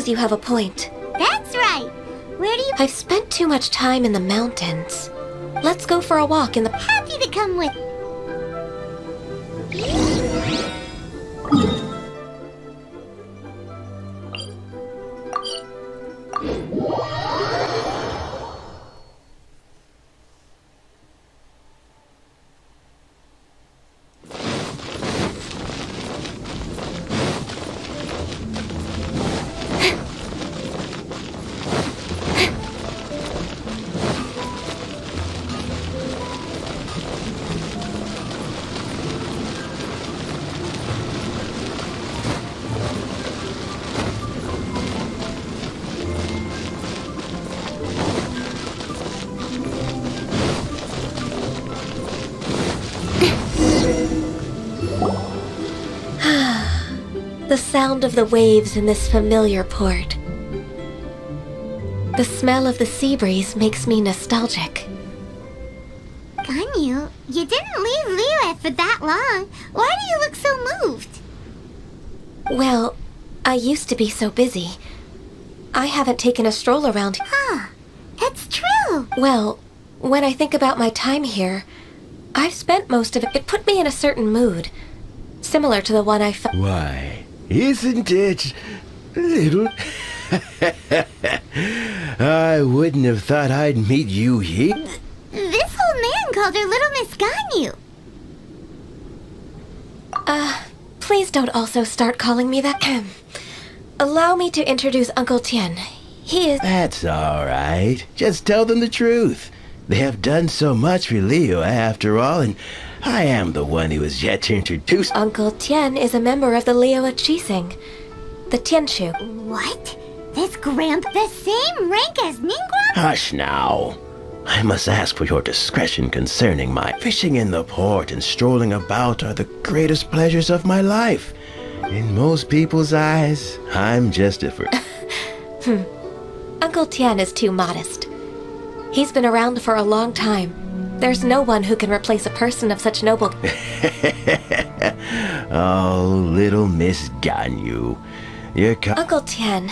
suppose you have a point. That's right. Where do you... I've spent too much time in the mountains. Let's go for a walk in the... Happy to come with... The sound of the waves in this familiar port. The smell of the sea breeze makes me nostalgic. Ganyu, you didn't leave Liyue for that long. Why do you look so moved? Well, I used to be so busy. I haven't taken a stroll around. Huh, it's true. Well, when I think about my time here, I've spent most of it. It put me in a certain mood, similar to the one I felt. Why, isn't it little? I wouldn't have thought I'd meet you here. This old man called her Little Miss Ganyu. Please don't also start calling me that. Allow me to introduce Uncle Tien. He is... That's all right. Just tell them the truth. They have done so much for Liyue after all, and I am the one who is yet to introduce... Uncle Tien is a member of the Liyue Qixing, the Tianshu. What? This Grandpa, the same rank as Ningguang? Hush now. I must ask for your discretion concerning my fishing in the port and strolling about are the greatest pleasures of my life. In most people's eyes, I'm just a... Uncle Tien is too modest. He's been around for a long time. There's no one who can replace a person of such noble... Oh, little Miss Ganyu. You're Uncle Tien,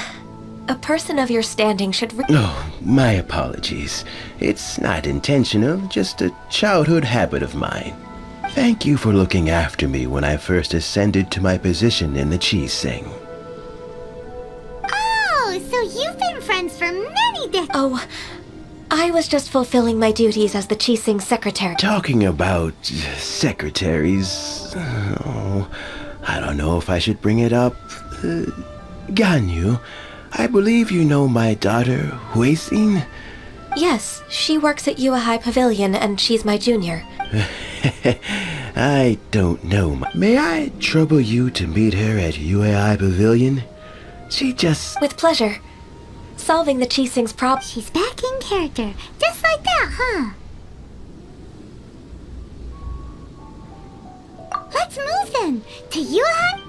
a person of your standing should... Oh, my apologies. It's not intentional, just a childhood habit of mine. Thank you for looking after me when I first ascended to my position in the Qixing. Oh, so you've been friends for many decades. Oh, I was just fulfilling my duties as the Qixing secretary. Talking about secretaries... Oh, I don't know if I should bring it up. Ganyu, I believe you know my daughter, Huixin? Yes, she works at Yuehai Pavilion and she's my junior. I don't know. May I trouble you to meet her at Yuehai Pavilion? She just... With pleasure. Solving the Qixing's problem. She's back in character, just like that, huh? Let's move then, to Yuehai?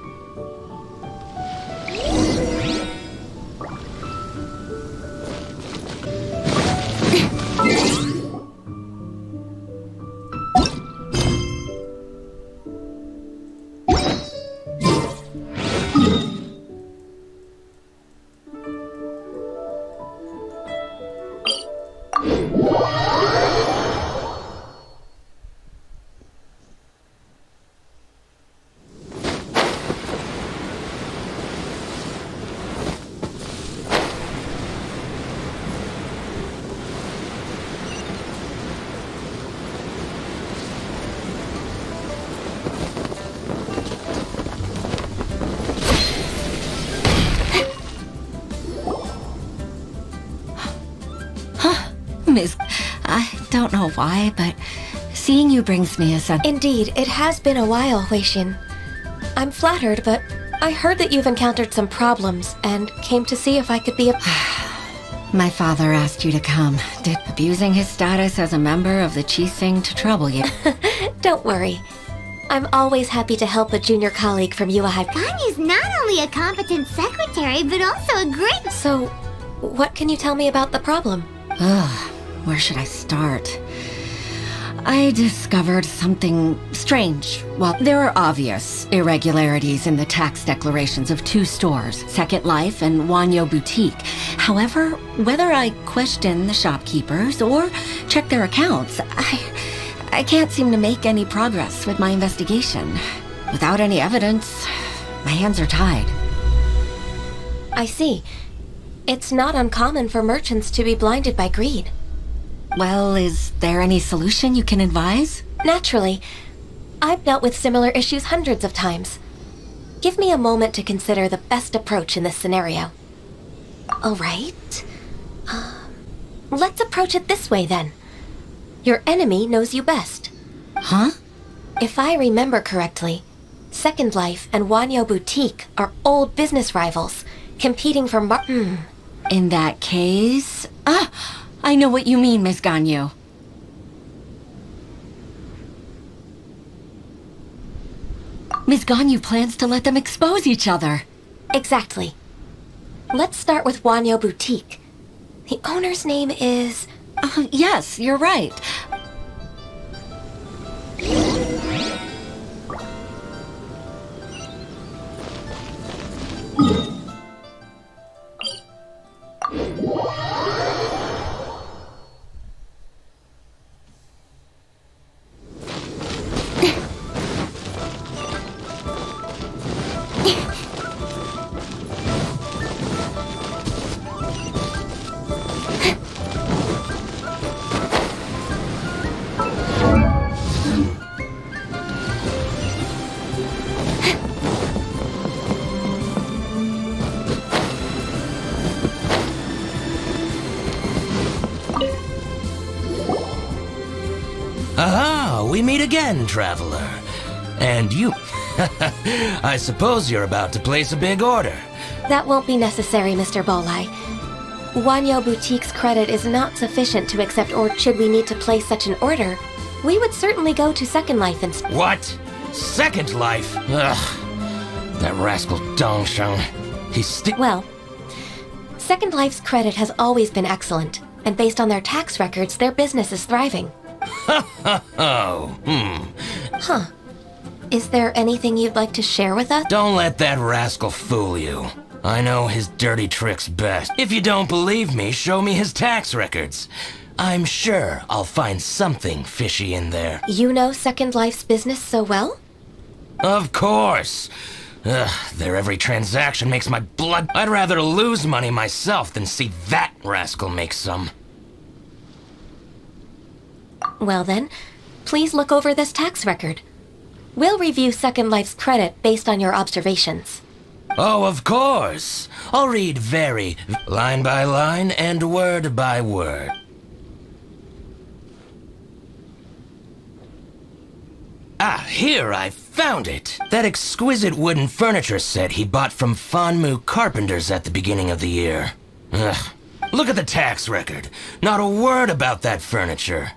Miss, I don't know why, but seeing you brings me a sense. Indeed, it has been a while, Huixin. I'm flattered, but I heard that you've encountered some problems and came to see if I could be a... My father asked you to come. Did abusing his status as a member of the Qixing to trouble you? Don't worry. I'm always happy to help a junior colleague from Yuehai. Ganyu's not only a competent secretary, but also a great... So, what can you tell me about the problem? Ugh, where should I start? I discovered something strange. Well, there are obvious irregularities in the tax declarations of two stores, Second Life and Wanyo Boutique. However, whether I question the shopkeepers or check their accounts, I can't seem to make any progress with my investigation. Without any evidence, my hands are tied. I see. It's not uncommon for merchants to be blinded by greed. Well, is there any solution you can advise? Naturally. I've dealt with similar issues hundreds of times. Give me a moment to consider the best approach in this scenario. All right. Let's approach it this way then. Your enemy knows you best. Huh? If I remember correctly, Second Life and Wanyo Boutique are old business rivals, competing for In that case... I know what you mean, Miss Ganyu. Miss Ganyu plans to let them expose each other. Exactly. Let's start with Wanyo Boutique. The owner's name is... Yes, you're right. Aha! We meet again, traveler. And you... I suppose you're about to place a big order. That won't be necessary, Mr. Bolai. Wanyo Boutique's credit is not sufficient to accept, or should we need to place such an order, we would certainly go to Second Life instead. What? Second Life? Ugh. That rascal Dongsheng. He's still... Well, Second Life's credit has always been excellent, and based on their tax records, their business is thriving. Huh. Is there anything you'd like to share with us? Don't let that rascal fool you. I know his dirty tricks best. If you don't believe me, show me his tax records. I'm sure I'll find something fishy in there. You know Second Life's business so well? Of course. Their every transaction makes my blood... I'd rather lose money myself than see that rascal make some. Well then, please look over this tax record. We'll review Second Life's credit based on your observations. Oh, of course. I'll read line by line and word by word. Ah, here, I found it. That exquisite wooden furniture set he bought from Fanmu Carpenters at the beginning of the year. Ugh. Look at the tax record. Not a word about that furniture.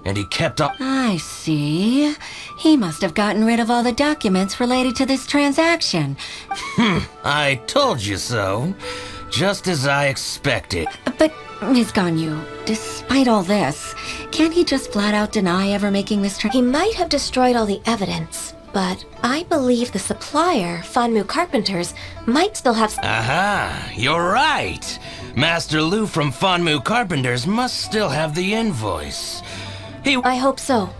And he kept up... I see. He must have gotten rid of all the documents related to this transaction. I told you so. Just as I expected. But, Ms. Ganyu, despite all this, can't he just flat out deny ever making this He might have destroyed all the evidence, but I believe the supplier, Fanmu Carpenters, might still have... Aha, you're right. Master Lu from Fanmu Carpenters must still have the invoice. I hope so.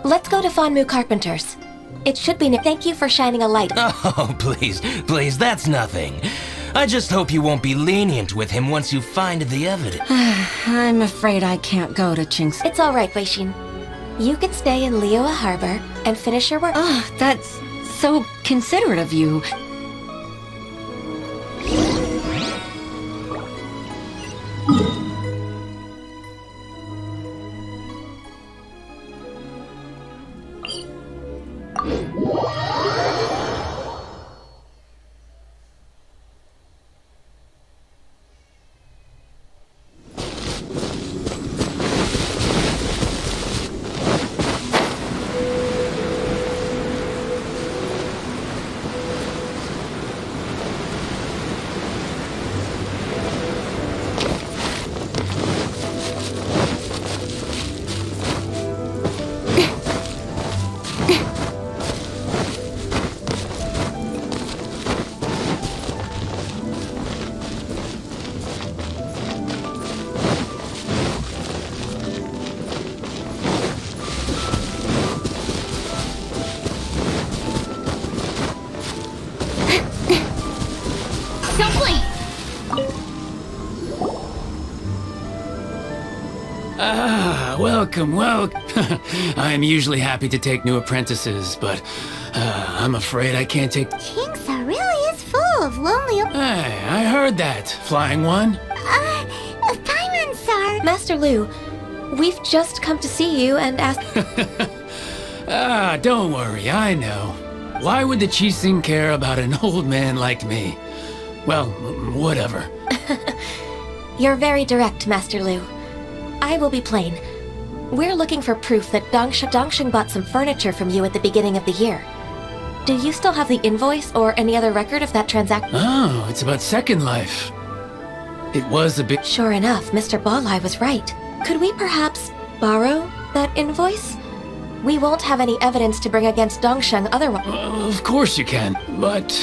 Let's go to Fanmu Carpenters. It should be... Thank you for shining a light. Oh, please, that's nothing. I just hope you won't be lenient with him once you find the evidence. I'm afraid I can't go to Chinks. It's all right, Weishin. You can stay in Liyue Harbor and finish your work. Oh, that's so considerate of you. Welcome. I'm usually happy to take new apprentices, but I'm afraid I can't take... Kingsa really is full of lonely... Hey, I heard that. Flying one? Paimon, sir. Master Lu, we've just come to see you and ask... Don't worry, I know. Why would the Chising care about an old man like me? Well, whatever. You're very direct, Master Lu. I will be plain. We're looking for proof that Dongsheng bought some furniture from you at the beginning of the year. Do you still have the invoice or any other record of that transaction? Oh, it's about Second Life. It was a bit... Sure enough, Mr. Balai was right. Could we perhaps borrow that invoice? We won't have any evidence to bring against Dongsheng otherwise. Of course you can, but...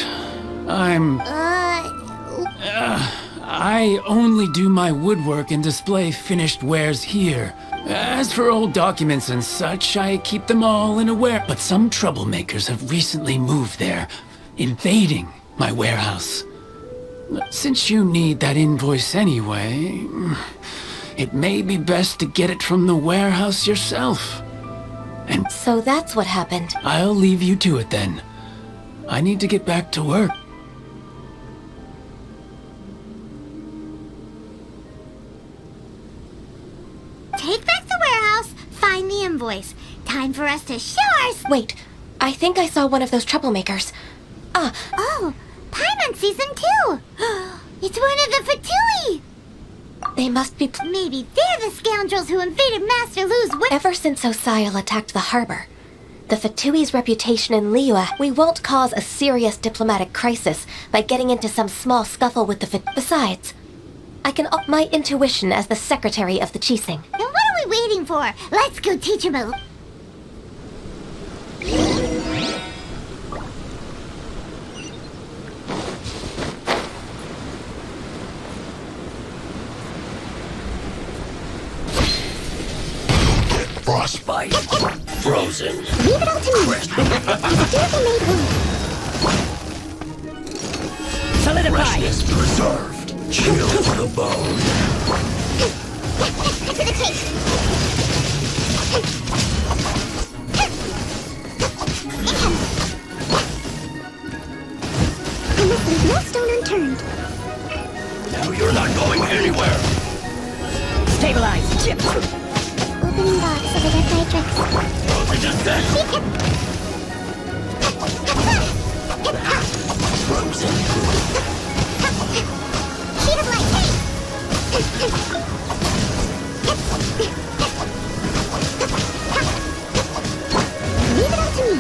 I only do my woodwork and display finished wares here. As for old documents and such, I keep them all in a ware. But some troublemakers have recently moved there, invading my warehouse. Since you need that invoice anyway, it may be best to get it from the warehouse yourself. And So that's what happened. I'll leave you to it then. I need to get back to work. Take back the warehouse, find the invoice. Time for us to show our... Wait, I think I saw one of those troublemakers. Oh, Paimon sees them too. It's one of the Fatui. They must be... Maybe they're the scoundrels who invaded Master Lu's... Ever since Osial attacked the harbor, the Fatui's reputation in Liyue, we won't cause a serious diplomatic crisis by getting into some small scuffle with the Besides, I can up my intuition as the secretary of the Chising. Then what are we waiting for? Let's go teach him a... Frostbite. Frozen. Leave it all to me. It's a dutiful made wound. Freshness preserved. Chill to the bone. Cut to the chase. I must leave no stone unturned. Now you're not going anywhere. Stabilize. Chip. Opening box of the Death Matrix. Frozen is dead. Frozen. Sheet of light. Leave it all to me.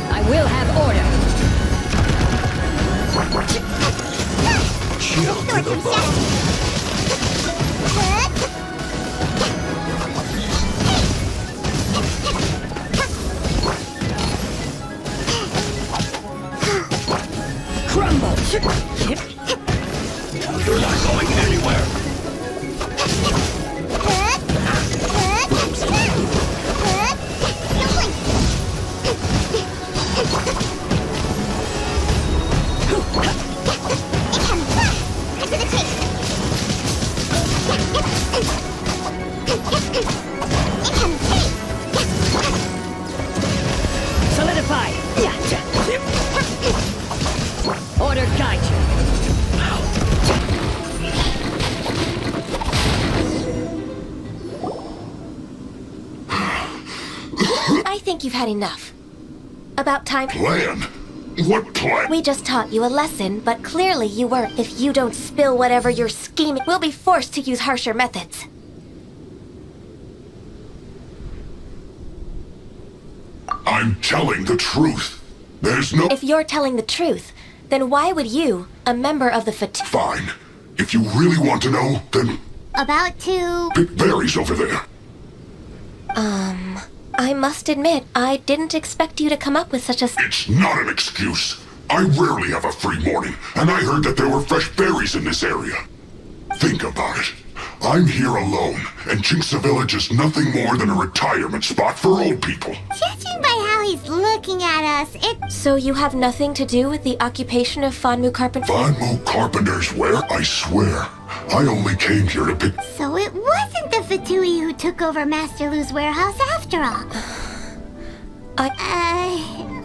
I will have order. Chill to the bone. Crumble. Now you're not going anywhere. Solidify. Order guide you. I think you've had enough. About time. Plan? What plan? We just taught you a lesson, but clearly you weren't. If you don't spill whatever you're scheming, we'll be forced to use harsher methods. I'm telling the truth. There's no... If you're telling the truth, then why would you, a member of the Fatu... Fine. If you really want to know, then About to... it varies over there. I must admit, I didn't expect you to come up with such a... It's not an excuse. I rarely have a free morning, and I heard that there were fresh berries in this area. Think about it. I'm here alone, and Jinxa Village is nothing more than a retirement spot for old people. Judging by how he's looking at us, it... So you have nothing to do with the occupation of Fanmu Carpenter? Fanmu Carpenter's where? I swear. I only came here to pick... So it wasn't the Fatui who took over Master Lu's warehouse after all.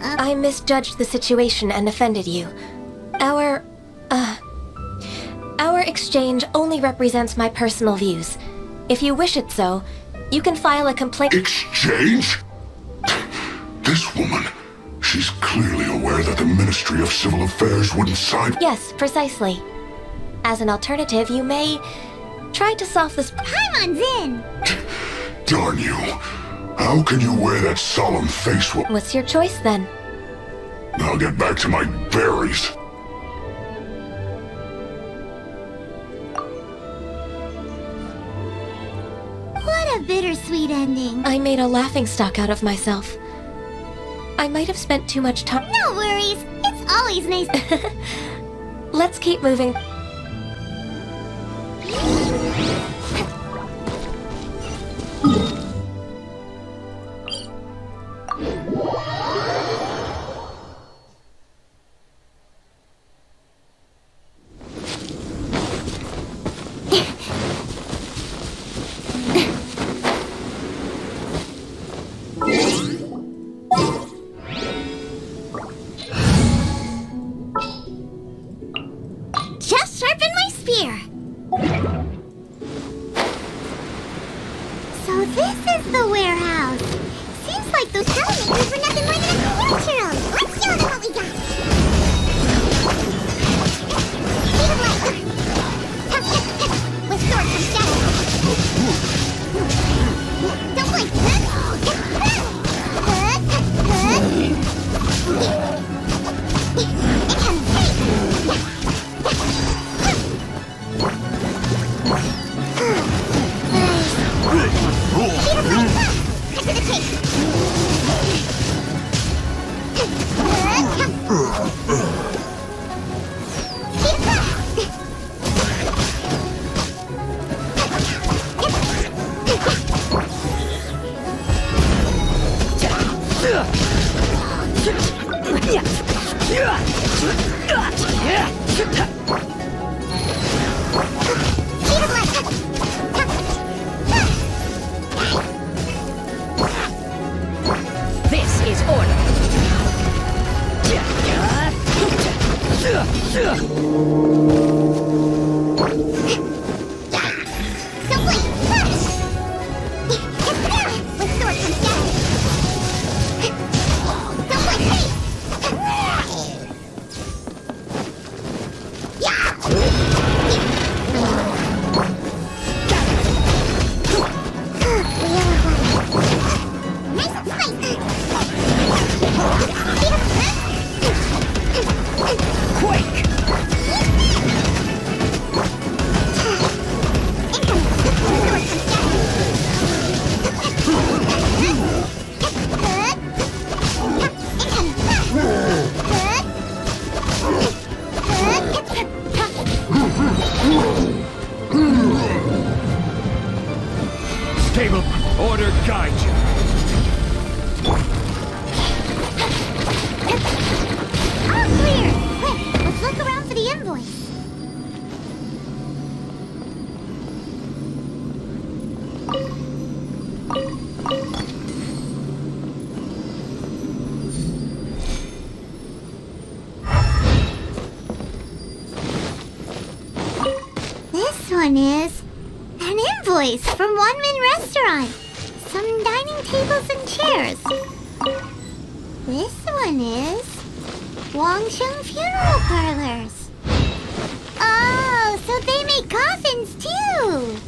I misjudged the situation and offended you. Our exchange only represents my personal views. If you wish it so, you can file a complaint— Exchange? This woman, she's clearly aware that the Ministry of Civil Affairs wouldn't side— Yes, precisely. As an alternative, you may try to solve this— Paimon's in! Darn you. How can you wear that solemn face while— What's your choice, then? I'll get back to my berries. What a bittersweet ending. I made a laughingstock out of myself. I might have spent too much time— No worries. It's always nice. Let's keep moving. Just sharpen my spear. So this is the warehouse. Seems like those troublemakers were nothing more than a cultural. Let's show them what we got. Speed of light. With sword comes shadow. Don't blink. It comes This is order. Don't blink! With sword comes shadow. Don't blink! Nice and spicy! Quake! Stable, order guide you. All clear! Quick, let's look around for the invoice. This one is an invoice from One Min Restaurant. Some dining tables and chairs. This one is Wangsheng Funeral Parlors. Oh, so they make coffins too.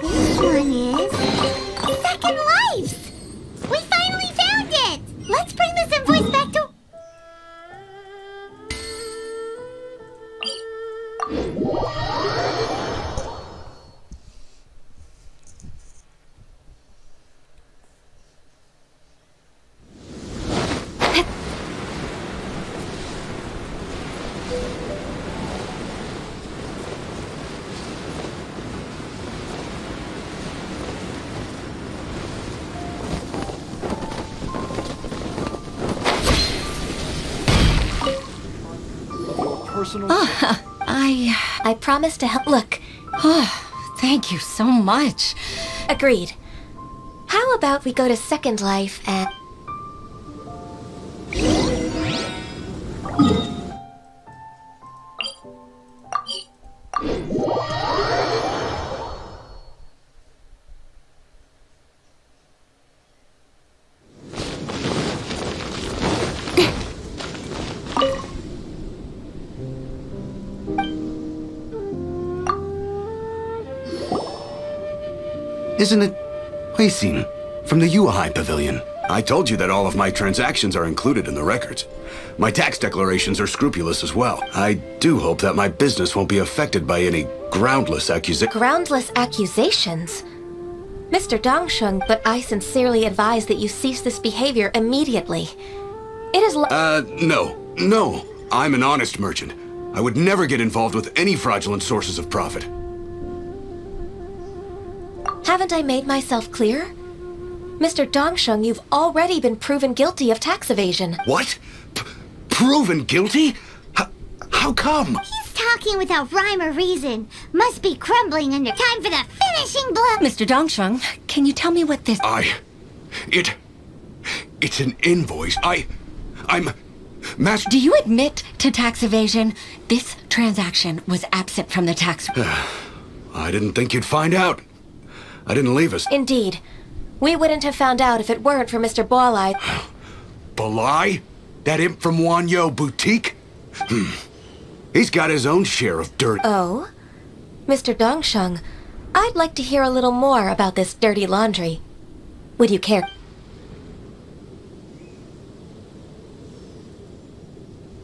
This one is Second Lives. We finally found it. Let's bring this invoice back to... personal... I promise to help. Look, Thank you so much. agreed. How about we go to Second Life and... Isn't it... Huixin, from the Yuehai Pavilion? I told you that all of my transactions are included in the records. My tax declarations are scrupulous as well. I do hope that my business won't be affected by any groundless accusations. Groundless accusations? Mr. Dongsheng, but I sincerely advise that you cease this behavior immediately. It is No. I'm an honest merchant. I would never get involved with any fraudulent sources of profit. Haven't I made myself clear? Mr. Dongsheng, you've already been proven guilty of tax evasion. What? Proven guilty? How come? He's talking without rhyme or reason. Must be crumbling under. Time for the finishing blow. Mr. Dongsheng, can you tell me what this... It's an invoice. I'm... Master... Do you admit to tax evasion? This transaction was absent from the tax... I didn't think you'd find out. I didn't leave us. Indeed. We wouldn't have found out if it weren't for Mr. Balai. Balai? That imp from Wanyo Boutique? He's got his own share of dirt. Oh? Mr. Dongsheng, I'd like to hear a little more about this dirty laundry. Would you care?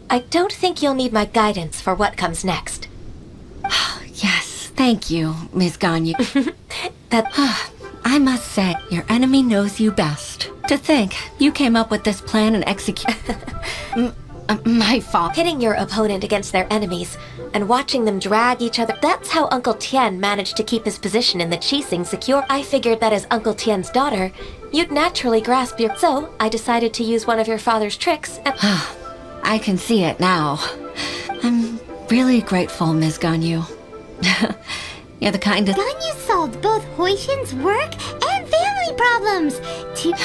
I don't think you'll need my guidance for what comes next. Yes, thank you, Ms. Ganyu. That... I must say, your enemy knows you best. To think, you came up with this plan and execute... my fault. Pitting your opponent against their enemies and watching them drag each other. That's how Uncle Tien managed to keep his position in the Qixing secure. I figured that as Uncle Tien's daughter, you'd naturally grasp your... So, I decided to use one of your father's tricks and... I can see it now. I'm really grateful, Ms. Ganyu. You're the kind of... Ganyu solved both Huixin's work and family problems.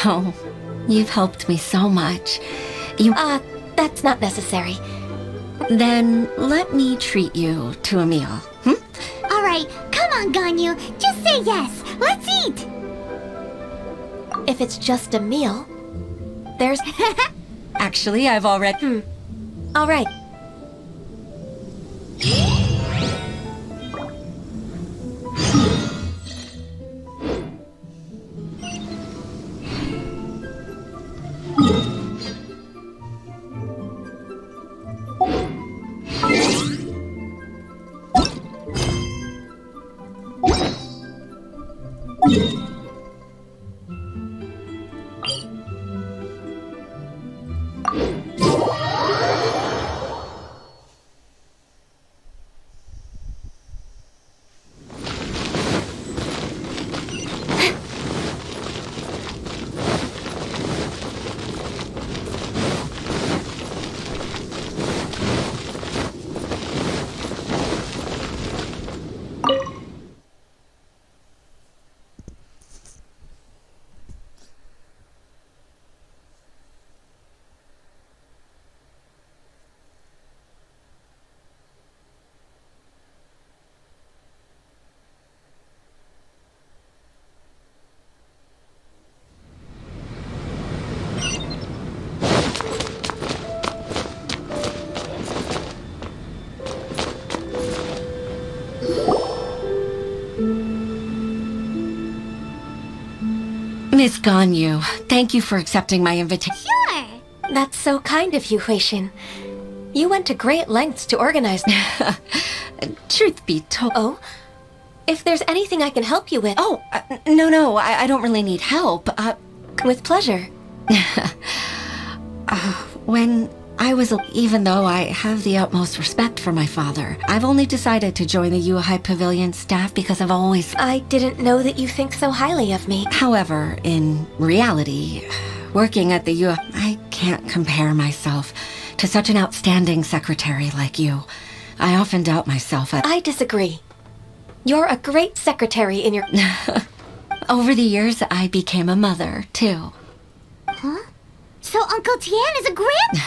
Oh, you've helped me so much. That's not necessary. Then let me treat you to a meal. All right, come on, Ganyu. Just say yes. Let's eat. If it's just a meal, there's... Actually, I've already... All right. Miss Ganyu, thank you for accepting my invitation. Sure. That's so kind of you, Huixin. You went to great lengths to organize... Truth be told... Oh? If there's anything I can help you with... Oh, no, I don't really need help. With pleasure. When I was... Even though I have the utmost respect for my father, I've only decided to join the Yuehai Pavilion staff because I've always... I didn't know that you think so highly of me. However, in reality, working at the I can't compare myself to such an outstanding secretary like you. I often doubt myself. I disagree. You're a great secretary in your... Over the years, I became a mother, too. So Uncle Tian is a grand...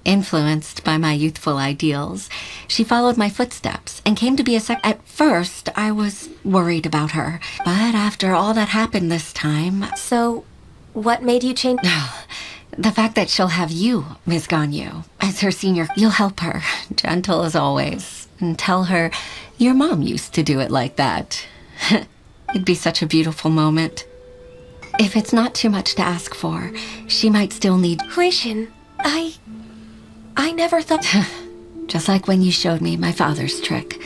Influenced by my youthful ideals, she followed my footsteps and came to be a At first, I was worried about her. But after all that happened this time... So, what made you change... The fact that she'll have you, Miss Ganyu, as her senior... You'll help her, gentle as always, and tell her your mom used to do it like that. It'd be such a beautiful moment. If it's not too much to ask for, she might still need... Huishin, I never thought... Just like when you showed me my father's trick.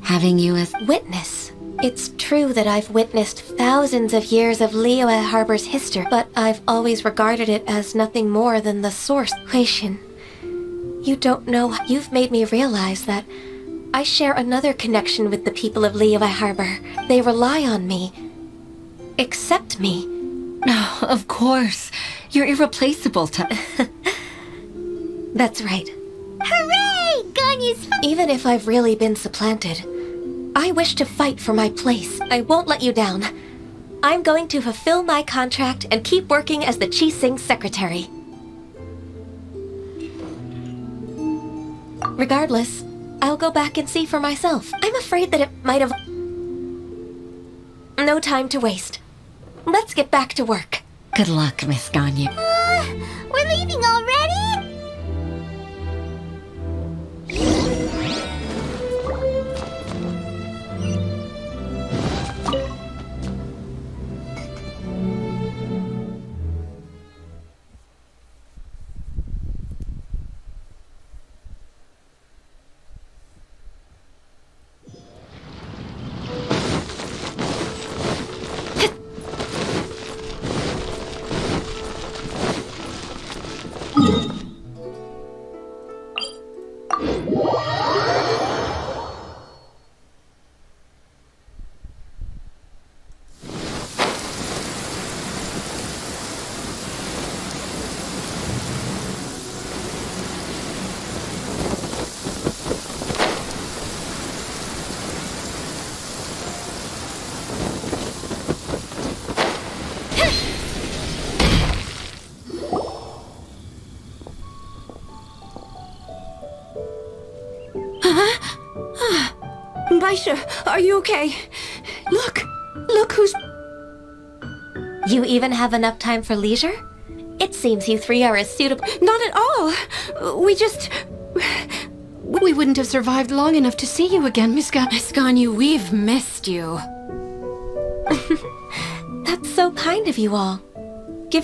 Having you as... Witness. It's true that I've witnessed thousands of years of Liyue Harbor's history, but I've always regarded it as nothing more than the source. Huishin, you don't know... You've made me realize that I share another connection with the people of Liyue Harbor. They rely on me. Accept me. No, of course. You're irreplaceable to... That's right. Hooray! Ganyu's... Even if I've really been supplanted, I wish to fight for my place. I won't let you down. I'm going to fulfill my contract and keep working as the Chi Sing's secretary. Regardless, I'll go back and see for myself. I'm afraid that it might have... No time to waste. Let's get back to work. Good luck, Miss Ganyu. We're leaving already? Baisha, are you okay? Look who's... You even have enough time for leisure? It seems you three are as suitable... Not at all. We wouldn't have survived long enough to see you again, Miss Ganyu. We've missed you. That's so kind of you all.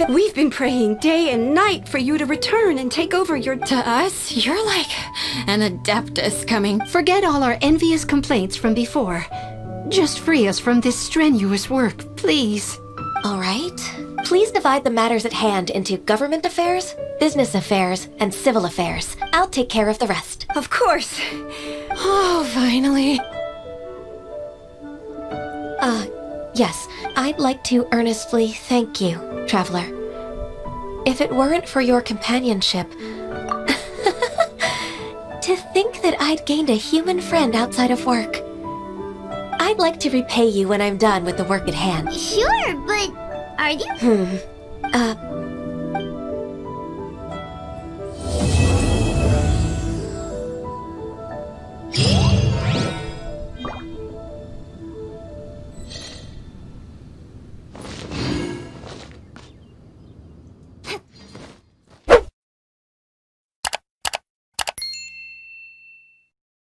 We've been praying day and night for you to return and take over your... To us, you're like an adeptus coming. Forget all our envious complaints from before. Just free us from this strenuous work, please. All right. Please divide the matters at hand into government affairs, business affairs, and civil affairs. I'll take care of the rest. Of course. Oh, finally. Yes. I'd like to earnestly thank you, Traveler. If it weren't for your companionship... To think that I'd gained a human friend outside of work. I'd like to repay you when I'm done with the work at hand. Sure, but are you?